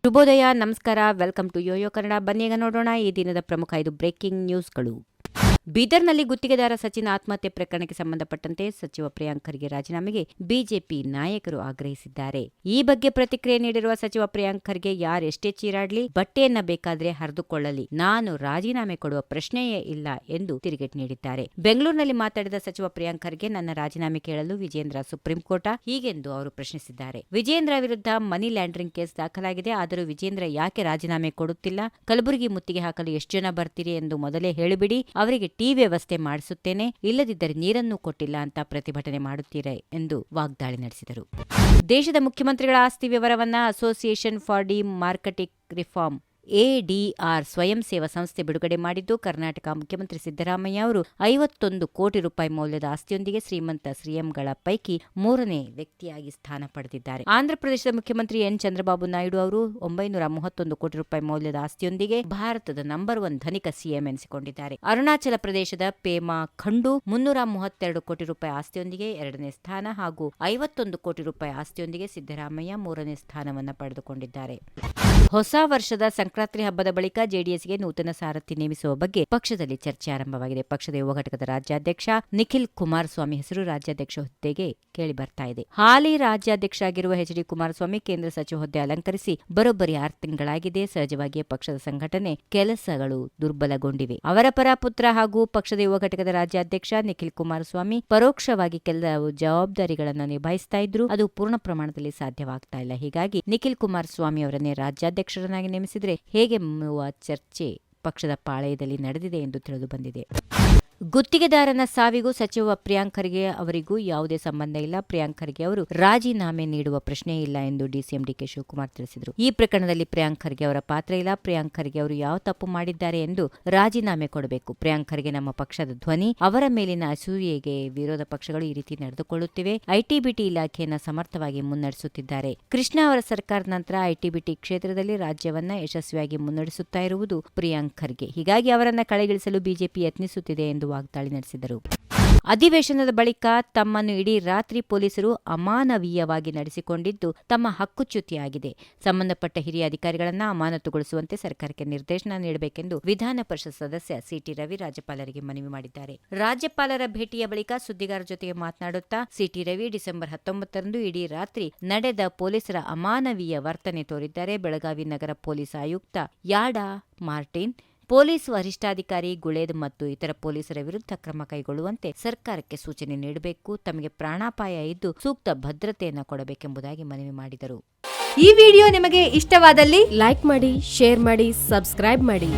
ಶುಭೋದಯ, ನಮಸ್ಕಾರ, welcome to Yoyo Kannada. ಬನ್ನಿ ಈಗ ನೋಡೋಣ ಈ ದಿನದ ಪ್ರಮುಖ 5 ಬ್ರೇಕಿಂಗ್ ನ್ಯೂಸ್ಗಳು. ಬೀದರ್ನಲ್ಲಿ ಗುತ್ತಿಗೆದಾರ ಸಚಿನ್ ಆತ್ಮಹತ್ಯೆ ಪ್ರಕರಣಕ್ಕೆ ಸಂಬಂಧಪಟ್ಟಂತೆ ಸಚಿವ ಪ್ರಿಯಾಂಕ್ ಖರ್ಗೆ ರಾಜೀನಾಮೆಗೆ ಬಿಜೆಪಿ ನಾಯಕರು ಆಗ್ರಹಿಸಿದ್ದಾರೆ. ಈ ಬಗ್ಗೆ ಪ್ರತಿಕ್ರಿಯೆ ನೀಡಿರುವ ಸಚಿವ ಪ್ರಿಯಾಂಕ್ ಖರ್ಗೆ, ಯಾರೆಷ್ಟೇ ಚೀರಾಡ್ಲಿ, ಬಟ್ಟೆಯನ್ನ ಬೇಕಾದ್ರೆ ಹರಿದುಕೊಳ್ಳಲಿ, ನಾನು ರಾಜೀನಾಮೆ ಕೊಡುವ ಪ್ರಶ್ನೆಯೇ ಇಲ್ಲ ಎಂದು ತಿರುಗೇಟು ನೀಡಿದ್ದಾರೆ. ಬೆಂಗಳೂರಿನಲ್ಲಿ ಮಾತಾಡಿದ ಸಚಿವ ಪ್ರಿಯಾಂಕ್ ಖರ್ಗೆ, ನನ್ನ ರಾಜೀನಾಮೆ ಕೇಳಲು ವಿಜೇಂದ್ರ ಸುಪ್ರೀಂ ಕೋರ್ಟ್ ಹೀಗೆಂದು ಅವರು ಪ್ರಶ್ನಿಸಿದ್ದಾರೆ. ವಿಜೇಂದ್ರ ವಿರುದ್ಧ ಮನಿ ಲ್ಯಾಂಡರಿಂಗ್ ಕೇಸ್ ದಾಖಲಾಗಿದೆ. ಆದರೂ ವಿಜೇಂದ್ರ ಯಾಕೆ ರಾಜೀನಾಮೆ ಕೊಡುತ್ತಿಲ್ಲ? ಕಲಬುರಗಿ ಮುತ್ತಿಗೆ ಹಾಕಲು ಎಷ್ಟು ಜನ ಬರ್ತೀರಿ ಎಂದು ಮೊದಲೇ ಹೇಳಿಬಿಡಿ, ಅವರಿಗೆ ಟೀ ವ್ಯವಸ್ಥೆ ಮಾಡಿಸುತ್ತೇನೆ, ಇಲ್ಲದಿದ್ದರೆ ನೀರನ್ನೂ ಕೊಟ್ಟಿಲ್ಲ ಅಂತ ಪ್ರತಿಭಟನೆ ಮಾಡುತ್ತೀರಾ ಎಂದು ವಾಗ್ದಾಳಿ ನಡೆಸಿದರು. ದೇಶದ ಮುಖ್ಯಮಂತ್ರಿಗಳ ಆಸ್ತಿ ವಿವರವನ್ನು association for D marketing reform ADR ಸ್ವಯಂ ಸೇವಾ ಸಂಸ್ಥೆ ಬಿಡುಗಡೆ ಮಾಡಿದ್ದು, ಕರ್ನಾಟಕ ಮುಖ್ಯಮಂತ್ರಿ ಸಿದ್ದರಾಮಯ್ಯ ಅವರು 51 ಕೋಟಿ ರೂಪಾಯಿ ಮೌಲ್ಯದ ಆಸ್ತಿಯೊಂದಿಗೆ ಶ್ರೀಮಂತ ಸಿಎಂಗಳ ಪೈಕಿ 3ನೇ ವ್ಯಕ್ತಿಯಾಗಿ ಸ್ಥಾನ ಪಡೆದಿದ್ದಾರೆ. ಆಂಧ್ರಪ್ರದೇಶದ ಮುಖ್ಯಮಂತ್ರಿ ಎನ್ ಚಂದ್ರಬಾಬು ನಾಯ್ಡು ಅವರು 931 ಕೋಟಿ ರೂಪಾಯಿ ಮೌಲ್ಯದ ಆಸ್ತಿಯೊಂದಿಗೆ ಭಾರತದ ನಂಬರ್ 1 ಧನಿಕ ಸಿಎಂ ಎನಿಸಿಕೊಂಡಿದ್ದಾರೆ. ಅರುಣಾಚಲ ಪ್ರದೇಶದ ಪೇಮಾ ಖಂಡು 332 ಕೋಟಿ ರೂಪಾಯಿ ಆಸ್ತಿಯೊಂದಿಗೆ 2ನೇ ಸ್ಥಾನ ಹಾಗೂ 51 ಕೋಟಿ ರೂಪಾಯಿ ಆಸ್ತಿಯೊಂದಿಗೆ ಸಿದ್ದರಾಮಯ್ಯ 3ನೇ ಸ್ಥಾನವನ್ನು ಪಡೆದುಕೊಂಡಿದ್ದಾರೆ. ಹೊಸ ವರ್ಷದ ಸಂಕ್ರಾಂತಿ ಹಬ್ಬದ ಬಳಿಕ ಜೆಡಿಎಸ್ಗೆ ನೂತನ ಸಾರಥಿ ನೇಮಿಸುವ ಬಗ್ಗೆ ಪಕ್ಷದಲ್ಲಿ ಚರ್ಚೆ ಆರಂಭವಾಗಿದೆ. ಪಕ್ಷದ ಯುವ ಘಟಕದ ರಾಜ್ಯಾಧ್ಯಕ್ಷ ನಿಖಿಲ್ ಕುಮಾರಸ್ವಾಮಿ ಹೆಸರು ರಾಜ್ಯಾಧ್ಯಕ್ಷ ಹುದ್ದೆಗೆ ಕೇಳಿ ಬರ್ತಾ ಇದೆ. ಹಾಲಿ ರಾಜ್ಯಾಧ್ಯಕ್ಷ ಆಗಿರುವ ಎಚ್ ಡಿ ಕುಮಾರಸ್ವಾಮಿ ಕೇಂದ್ರ ಸಚಿವ ಹುದ್ದೆ ಅಲಂಕರಿಸಿ ಬರೋಬ್ಬರಿ 6 ತಿಂಗಳಾಗಿದೆ. ಸಹಜವಾಗಿಯೇ ಪಕ್ಷದ ಸಂಘಟನೆ ಕೆಲಸಗಳು ದುರ್ಬಲಗೊಂಡಿವೆ. ಅವರ ಪರ ಪುತ್ರ ಹಾಗೂ ಪಕ್ಷದ ಯುವ ಘಟಕದ ರಾಜ್ಯಾಧ್ಯಕ್ಷ ನಿಖಿಲ್ ಕುಮಾರಸ್ವಾಮಿ ಪರೋಕ್ಷವಾಗಿ ಕೆಲವು ಜವಾಬ್ದಾರಿಗಳನ್ನು ನಿಭಾಯಿಸ್ತಾ ಇದ್ರು, ಅದು ಪೂರ್ಣ ಪ್ರಮಾಣದಲ್ಲಿ ಸಾಧ್ಯವಾಗ್ತಾ ಇಲ್ಲ. ಹೀಗಾಗಿ ನಿಖಿಲ್ ಕುಮಾರಸ್ವಾಮಿ ಅವರನ್ನೇ ರಾಜ್ಯಾಧ್ಯಕ್ಷರನ್ನಾಗಿ ನೇಮಿಸಿದ್ರೆ ಹೇಗೆ ಎಂಬುವ ಚರ್ಚೆ ಪಕ್ಷದ ಪಾಳೆಯದಲ್ಲಿ ನಡೆದಿದೆ ಎಂದು ತಿಳಿದು ಬಂದಿದೆ. ಗುತ್ತಿಗೆದಾರನ ಸಾವಿಗೂ ಸಚಿವ ಪ್ರಿಯಾಂಕ್ ಖರ್ಗೆ ಅವರಿಗೂ ಯಾವುದೇ ಸಂಬಂಧ ಇಲ್ಲ. ಪ್ರಿಯಾಂಕ್ ಖರ್ಗೆ ಅವರು ರಾಜೀನಾಮೆ ನೀಡುವ ಪ್ರಶ್ನೆ ಇಲ್ಲ ಎಂದು ಡಿಸಿಎಂ ಡಿಕೆ ಶಿವಕುಮಾರ್ ತಿಳಿಸಿದರು. ಈ ಪ್ರಕರಣದಲ್ಲಿ ಪ್ರಿಯಾಂಕ್ ಖರ್ಗೆ ಅವರ ಪಾತ್ರ ಇಲ್ಲ. ಪ್ರಿಯಾಂಕ್ ಖರ್ಗೆ ಅವರು ಯಾವ ತಪ್ಪು ಮಾಡಿದ್ದಾರೆ ಎಂದು ರಾಜೀನಾಮೆ ಕೊಡಬೇಕು. ಪ್ರಿಯಾಂಕ್ ಖರ್ಗೆ ನಮ್ಮ ಪಕ್ಷದ ಧ್ವನಿ. ಅವರ ಮೇಲಿನ ಅಸೂಯೆಗೆ ವಿರೋಧ ಪಕ್ಷಗಳು ಈ ರೀತಿ ನಡೆದುಕೊಳ್ಳುತ್ತಿವೆ. ಐಟಿ-ಬಿಟಿ ಇಲಾಖೆಯನ್ನು ಸಮರ್ಥವಾಗಿ ಮುನ್ನಡೆಸುತ್ತಿದ್ದಾರೆ. ಕೃಷ್ಣ ಅವರ ಸರ್ಕಾರದ ನಂತರ ಐಟಿ-ಬಿಟಿ ಕ್ಷೇತ್ರದಲ್ಲಿ ರಾಜ್ಯವನ್ನ ಯಶಸ್ವಿಯಾಗಿ ಮುನ್ನಡೆಸುತ್ತಾ ಇರುವುದು ಪ್ರಿಯಾಂಕ್ ಖರ್ಗೆ. ಹೀಗಾಗಿ ಅವರನ್ನ ಕಳೆಗಿಳಿಸಲು ಬಿಜೆಪಿ ಯತ್ನಿಸುತ್ತಿದೆ ಎಂದು ವಾಗ್ದಾಳಿ ನಡೆಸಿದರು. ಅಧಿವೇಶನದ ಬಳಿಕ ತಮ್ಮನ್ನು ಇಡೀ ರಾತ್ರಿ ಪೊಲೀಸರು ಅಮಾನವೀಯವಾಗಿ ನಡೆಸಿಕೊಂಡಿದ್ದು ತಮ್ಮ ಹಕ್ಕುಚ್ಯುತಿಯಾಗಿದೆ. ಸಂಬಂಧಪಟ್ಟ ಹಿರಿಯ ಅಧಿಕಾರಿಗಳನ್ನು ಅಮಾನತುಗೊಳಿಸುವಂತೆ ಸರ್ಕಾರಕ್ಕೆ ನಿರ್ದೇಶನ ನೀಡಬೇಕೆಂದು ವಿಧಾನ ಪರಿಷತ್ ಸದಸ್ಯ ಸಿಟಿ ರವಿ ರಾಜ್ಯಪಾಲರಿಗೆ ಮನವಿ ಮಾಡಿದ್ದಾರೆ. ರಾಜ್ಯಪಾಲರ ಭೇಟಿಯ ಬಳಿಕ ಸುದ್ದಿಗಾರರ ಜೊತೆಗೆ ಮಾತನಾಡುತ್ತಾ ಸಿಟಿ ರವಿ ಡಿಸೆಂಬರ್ 19ರಂದು ಇಡೀ ರಾತ್ರಿ ನಡೆದ ಪೊಲೀಸರ ಅಮಾನವೀಯ ವರ್ತನೆ ತೋರಿದ್ದಾರೆ. ಬೆಳಗಾವಿ ನಗರ ಪೊಲೀಸ್ ಆಯುಕ್ತ ಯಾಡಾ ಮಾರ್ಟಿನ್, ಪೊಲೀಸ್ ವರಿಷ್ಠಾಧಿಕಾರಿ ಗುಳೇದ್ ಮತ್ತು ಇತರ ಪೊಲೀಸರ ವಿರುದ್ಧ ಕ್ರಮ ಕೈಗೊಳ್ಳುವಂತೆ ಸರ್ಕಾರಕ್ಕೆ ಸೂಚನೆ ನೀಡಬೇಕು. ತಮಗೆ ಪ್ರಾಣಾಪಾಯ ಇದ್ದು ಸೂಕ್ತ ಭದ್ರತೆಯನ್ನು ಕೊಡಬೇಕೆಂಬುದಾಗಿ ಮನವಿ ಮಾಡಿದರು. ಈ ವಿಡಿಯೋ ನಿಮಗೆ ಇಷ್ಟವಾದಲ್ಲಿ ಲೈಕ್ ಮಾಡಿ, ಶೇರ್ ಮಾಡಿ, ಸಬ್ಸ್ಕ್ರೈಬ್ ಮಾಡಿ.